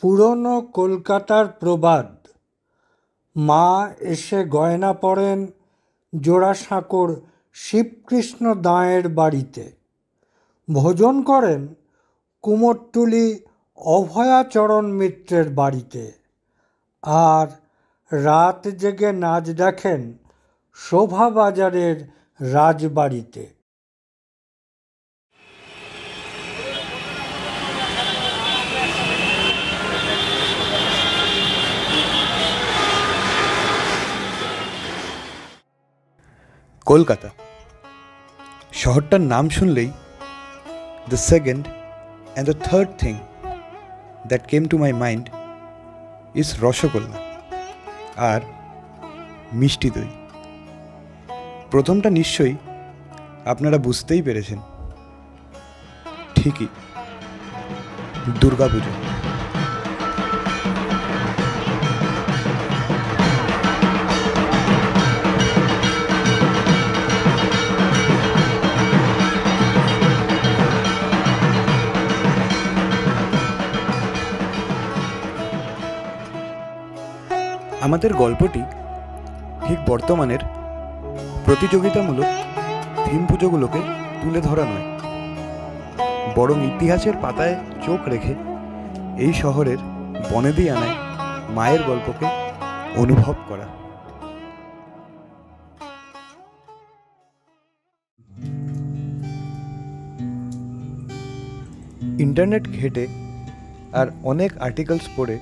পুরনো কলকাতার প্রবাদ, মা এসে গয়না পরেন জোড়াসাঁকোর শিবকৃষ্ণ দাঁয়ের বাড়িতে, ভোজন করেন কুমোরটুলি অভয়াচরণ মিত্রের বাড়িতে, আর রাত জেগে নাচ দেখেন শোভাবাজারের রাজবাড়িতে। কলকাতা শহরটার নাম শুনলেই the second and the third thing that came to my mind is rasgulla আর মিষ্টি দই। প্রথমটা নিশ্চয়ই আপনারা বুঝতেই পেরেছেন, ঠিকই দুর্গাপুজো। আমাদের গল্পটি ঠিক বর্তমানের প্রতিযোগিতামূলক থিম পুজোগুলোকে তুলে ধরা নয়, বরং ইতিহাসের পাতায় চোখ রেখে এই শহরের বনেদিয়ানায় মায়ের গল্পকে অনুভব করা। ইন্টারনেট ঘেটে আর অনেক আর্টিকেলস পড়ে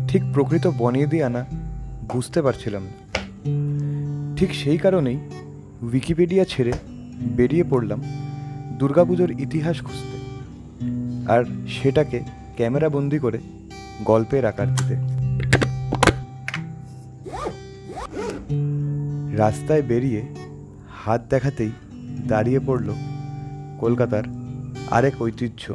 ঠিক প্রকৃত বনেদিয়ানা বুঝতে পারছিলাম না। ঠিক সেই কারণেই উইকিপিডিয়া ছেড়ে বেরিয়ে পড়লাম দুর্গাপুজোর ইতিহাস খুঁজতে, আর সেটাকে ক্যামেরা বন্দি করে গল্পের আকার দিতে। রাস্তায় বেরিয়ে হাত দেখাতেই দাঁড়িয়ে পড়ল কলকাতার আরেক ঐতিহ্য,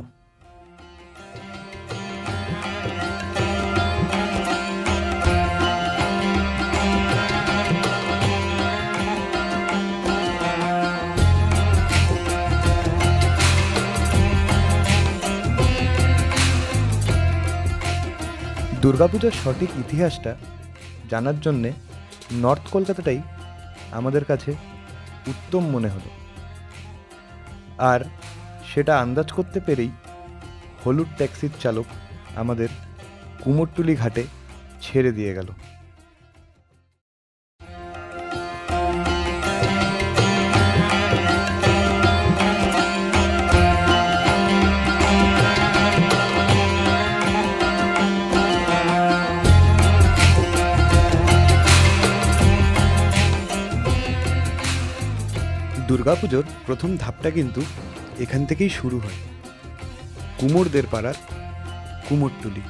দুর্গাপূজার সঠিক ইতিহাসটা জানার জন্যে নর্থ কলকাতাটাই আমাদের কাছে উত্তম মনে হলো, আর সেটা আন্দাজ করতে পেরেই হলুদ ট্যাক্সির চালক আমাদের কুমোরটুলি ঘাটে ছেড়ে দিয়ে গেল। দুর্গাপুজোর প্রথম ধাপটা কিন্তু এখান থেকেই শুরু হয়, কুমোরদের পাড়ার কুমোরটুলি।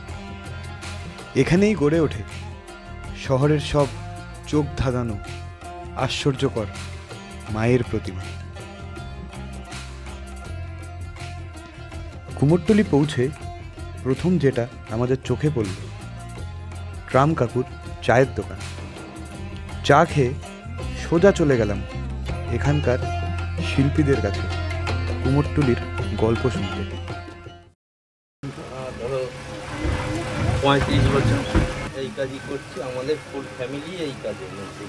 এখানেই গড়ে ওঠে শহরের সব চোখ ধাঁধানো আশ্চর্যকর মায়ের প্রতিমা। কুমোরটুলি পৌঁছে প্রথম যেটা আমাদের চোখে পড়ল ট্রাম কাকুর চায়ের দোকান। চা খেয়ে সোজা চলে গেলাম এখানকার শিল্পীদের কাছে কুমোরটুলির গল্প শুনতে। ধরো 35 বছর এই কাজই করছি, আমাদের ফুল ফ্যামিলি এই কাজের মধ্যে।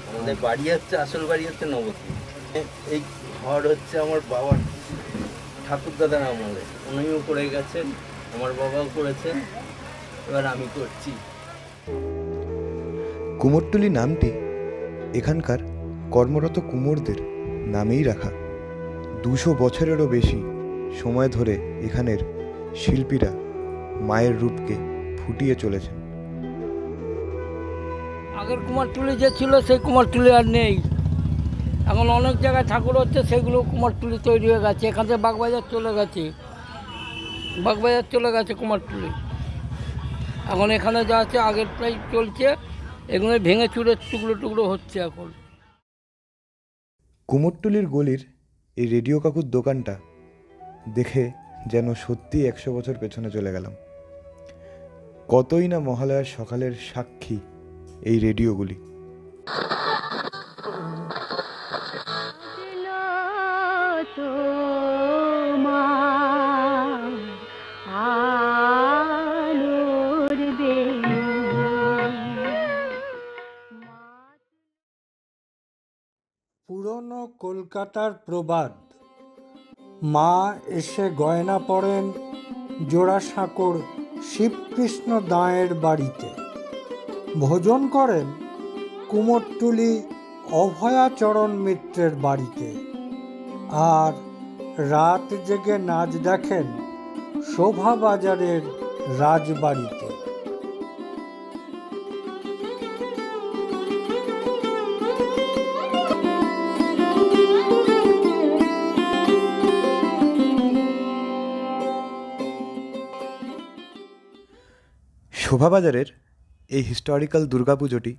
আমাদের বাড়ি হচ্ছে, আসল বাড়ি হচ্ছে নবদ্বীপ। এই ঘর হচ্ছে আমার বাবার ঠাকুরদাদার আমলে, উনিও করে গেছেন, আমার বাবাও করেছেন, এবার আমি করছি। কুমোরটুলি নামটি এখানকার কর্মরত কুমোরদের নামেই রাখা। 200 বছরেরও বেশি সময় ধরে এখানের শিল্পীরা মায়ের রূপকে ফুটিয়ে চলেছেন। আগের কুমারটুলি যে ছিল সেই কুমারটুলি আর নেই, এখন অনেক জায়গায় ঠাকুর হচ্ছে, সেগুলো কুমারটুলি তৈরি হয়ে গেছে। এখান থেকে বাগবাজার চলে গেছে, বাগবাজার চলে গেছে কুমারটুলি। এখন এখানে যা আছে আগের প্রায় চলছে, এগুলো ভেঙে চুরে টুকরো টুকরো হচ্ছে এখন। কুমোরটুলির গলির এই রেডিও কাকুর দোকানটা দেখে যেন সত্যি 100 বছর পেছনে চলে গেলাম। কতই না মহালয়ার সকালের সাক্ষী এই রেডিওগুলি। তোমার কলকাতার প্রবাদ, মা এসে গয়না পড়েন জোড়াসাঁকোর শিবকৃষ্ণ দাঁয়ের বাড়িতে, ভোজন করেন কুমোরটুলি অভয়াচরণ মিত্রের বাড়িতে, আর রাত জেগে নাচ দেখেন শোভাবাজারের রাজবাড়িতে। শোভাবাজারের এই হিস্টোরিক্যাল দুর্গাপুজোটি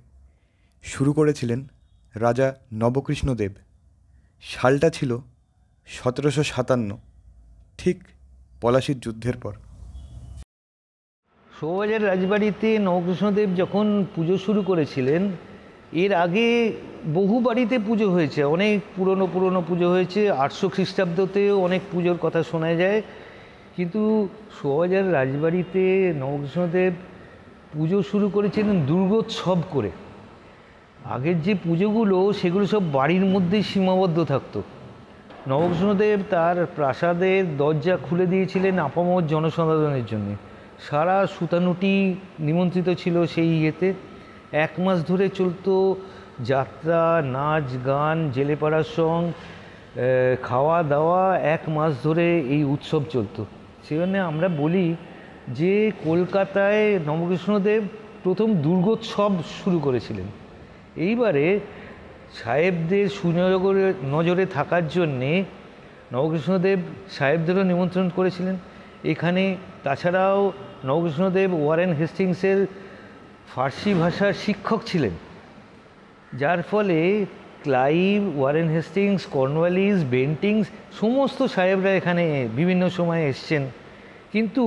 শুরু করেছিলেন রাজা নবকৃষ্ণদেব। সালটা ছিল 1757, ঠিক পলাশির যুদ্ধের পর। শোভাবাজার রাজবাড়িতে নবকৃষ্ণদেব যখন পুজো শুরু করেছিলেন, এর আগে বহু বাড়িতে পুজো হয়েছে, অনেক পুরনো পুজো হয়েছে। 800 খ্রিস্টাব্দতেও অনেক পুজোর কথা শোনা যায়, কিন্তু শোভাবাজার রাজবাড়িতে নবকৃষ্ণদেব পুজো শুরু করেছিলেন দুর্গোৎসব করে। আগের যে পুজোগুলো সেগুলো সব বাড়ির মধ্যেই সীমাবদ্ধ থাকতো। নবকৃষ্ণদেব তার প্রাসাদের দরজা খুলে দিয়েছিলেন আপামর জনসাধারণের জন্য। সারা সুতানুটি নিমন্ত্রিত ছিল সেই ইয়েতে। 1 মাস ধরে চলতো যাত্রা, নাচ, গান, জেলেপাড়ার সং, খাওয়া দাওয়া। 1 মাস ধরে এই উৎসব চলতো। সেই জন্য আমরা বলি যে কলকাতায় নবকৃষ্ণদেব প্রথম দুর্গোৎসব শুরু করেছিলেন। এইবারে সাহেবদের নজরে থাকার জন্যে নবকৃষ্ণদেব সাহেবদেরও নিমন্ত্রণ করেছিলেন এখানে। তাছাড়াও নবকৃষ্ণদেব ওয়ারেন হেস্টিংসের ফার্সি ভাষার শিক্ষক ছিলেন, যার ফলে ক্লাইভ, ওয়ারেন হেস্টিংস, কর্নওয়ালিস, বেন্টিংস সমস্ত সাহেবরা এখানে বিভিন্ন সময়ে এসছেন। কিন্তু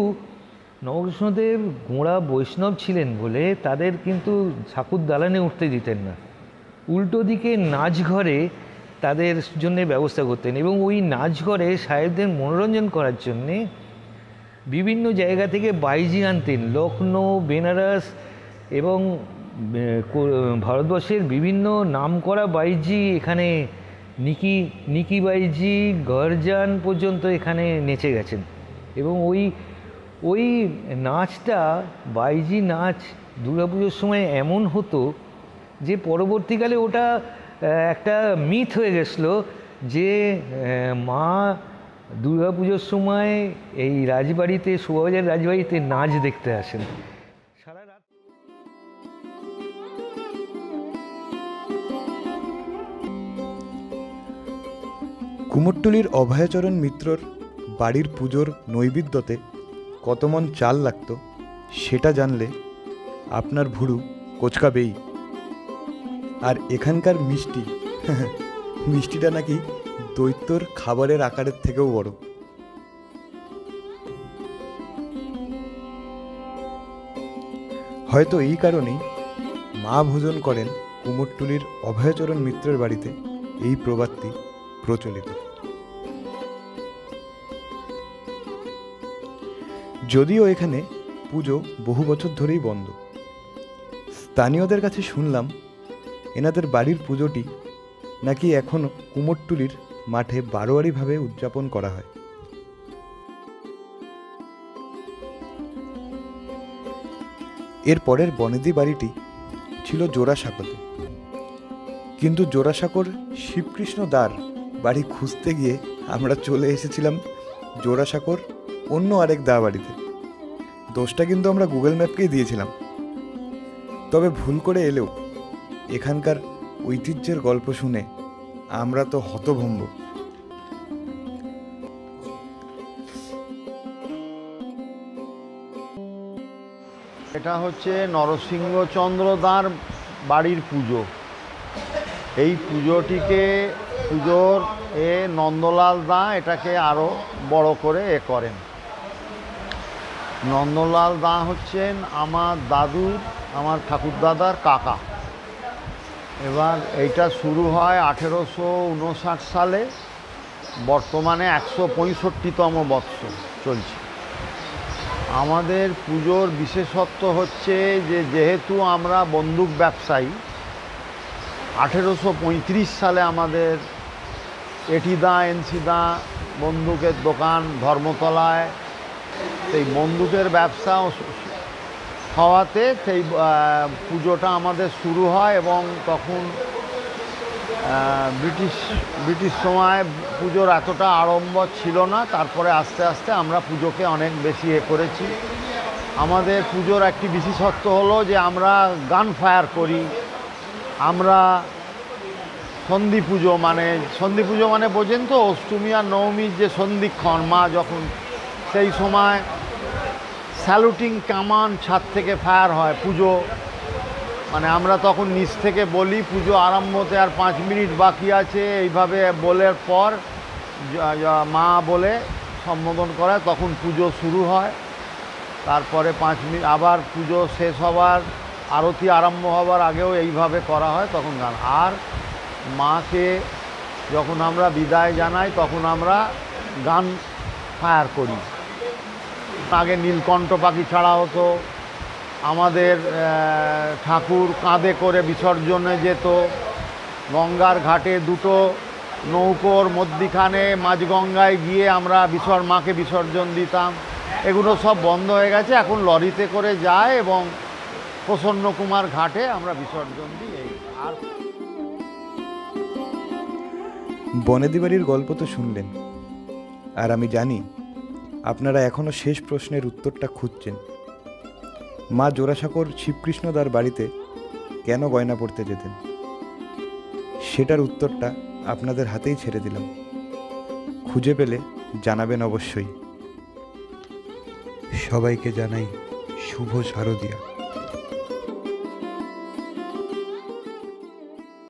নবকৃষ্ণদেব গোঁড়া বৈষ্ণব ছিলেন বলে তাদের কিন্তু ঠাকুর দালানে উঠতে দিতেন না। উল্টো দিকে নাচঘরে তাদের জন্য ব্যবস্থা করতেন, এবং ওই নাচঘরে সাহেবদের মনোরঞ্জন করার জন্যে বিভিন্ন জায়গা থেকে বাইজি আনতেন। লখনৌ, বেনারস এবং ভারতবর্ষের বিভিন্ন নামকরা বাইজি এখানে, নিকি বাইজি, গরজান পর্যন্ত এখানে নেচে গেছেন। এবং ওই নাচটা, বাইজি নাচ দুর্গাপুজোর সময় এমন হতো যে পরবর্তীকালে ওটা একটা মিথ হয়ে গেছিলো যে মা দুর্গাপুজোর সময় এই রাজবাড়িতে, শোভাবাজার রাজবাড়িতে নাচ দেখতে আসেন সারা রাত। কুমোরটুলির অভয়াচরণ মিত্রর বাড়ির পুজোর নৈবেদ্যতে কত মন চাল লাগত সেটা জানলে আপনার ভুরু কোচকাবেই। আর এখানকার মিষ্টিটা নাকি দৈত্যর খাবারের আকারের থেকেও বড়। হয়তো এই কারণেই মা ভোজন করেন কুমোরটুলির অভয়াচরণ মিত্রের বাড়িতে এই প্রবাদটি প্রচলিত। যদিও এখানে পুজো বহু বছর ধরেই বন্ধ। স্থানীয়দের কাছে শুনলাম এনাদের বাড়ির পুজোটি নাকি এখনও কুমোরটুলির মাঠে বারোয়ারিভাবে উদযাপন করা হয়। এর পরের বনেদি বাড়িটি ছিল জোড়াসাঁকোতে, কিন্তু জোড়াসাঁকোর শিবকৃষ্ণ দার বাড়ি খুঁজতে গিয়ে আমরা চলে এসেছিলাম জোড়াসাঁকোর অন্য আরেক দা বাড়িতে। দোষটা কিন্তু আমরা গুগল ম্যাপকেই দিয়েছিলাম। তবে ভুল করে এলেও এখানকার ঐতিহ্যের গল্প শুনে আমরা তো হতভম্ব। এটা হচ্ছে নরসিংহচন্দ্র দাঁর বাড়ির পুজো। এই পুজোর নন্দলাল দা এটাকে আরও বড় করে করেন। নন্দলাল দা হচ্ছেন আমার ঠাকুরদাদার কাকা। এবার এইটা শুরু হয় 1859 সালে, বর্তমানে 165তম বৎসর চলছে। আমাদের পুজোর বিশেষত্ব হচ্ছে যে যেহেতু আমরা বন্দুক ব্যবসায়ী, 1835 সালে আমাদের এটিদা এনসিদা বন্দুকের দোকান ধর্মতলায়, সেই বন্দুকের ব্যবসা হওয়াতে সেই পুজোটা আমাদের শুরু হয়। এবং তখন ব্রিটিশ সময় পুজোর এতটা আড়ম্বর ছিল না, তারপরে আস্তে আস্তে আমরা পুজোকে অনেক বেশি করেছি। আমাদের পুজোর একটি বিশেষত্ব হলো যে আমরা গান ফায়ার করি। আমরা সন্ধি পুজো মানে বোঝেন তো, অষ্টমী আর নবমীর যে সন্ধিক্ষণ, মা যখন সেই সময় স্যালুটিং কামান ছাদ থেকে ফায়ার হয় পুজো, মানে আমরা তখন নিচ থেকে বলি পুজো আরম্ভ হতে আর 5 মিনিট বাকি আছে, এইভাবে বলার পর মা বলে সম্বোধন করায়, তখন পুজো শুরু হয়। তারপরে 5 মিনিট আবার পুজো শেষ হবার, আরতি আরম্ভ হবার আগেও এইভাবে করা হয় তখন গান। আর মাকে যখন আমরা বিদায় জানাই তখন আমরা গান ফায়ার করি। আগে নীলকণ্ঠ পাখি ছাড়া হতো, আমাদের ঠাকুর কাঁধে করে বিসর্জনে যেত, গঙ্গার ঘাটে 2টো নৌকোর মধ্যিখানে মাঝগঙ্গায় গিয়ে আমরা মাকে বিসর্জন দিতাম। এগুলো সব বন্ধ হয়ে গেছে, এখন লরিতে করে যায় এবং প্রসন্ন কুমার ঘাটে আমরা বিসর্জন দিই। আর বনেদি বাড়ির গল্প তো শুনলেন, আর আমি জানি আপনারা এখনও শেষ প্রশ্নের উত্তরটা খুঁজছেন। মা জোড়াসাঁকোর শিবকৃষ্ণদার বাড়িতে কেন গয়না পরতে যেতেন, সেটার উত্তরটা আপনাদের হাতেই ছেড়ে দিলাম। খুঁজে পেলে জানাবেন অবশ্যই। সবাইকে জানাই শুভ শারদিয়া।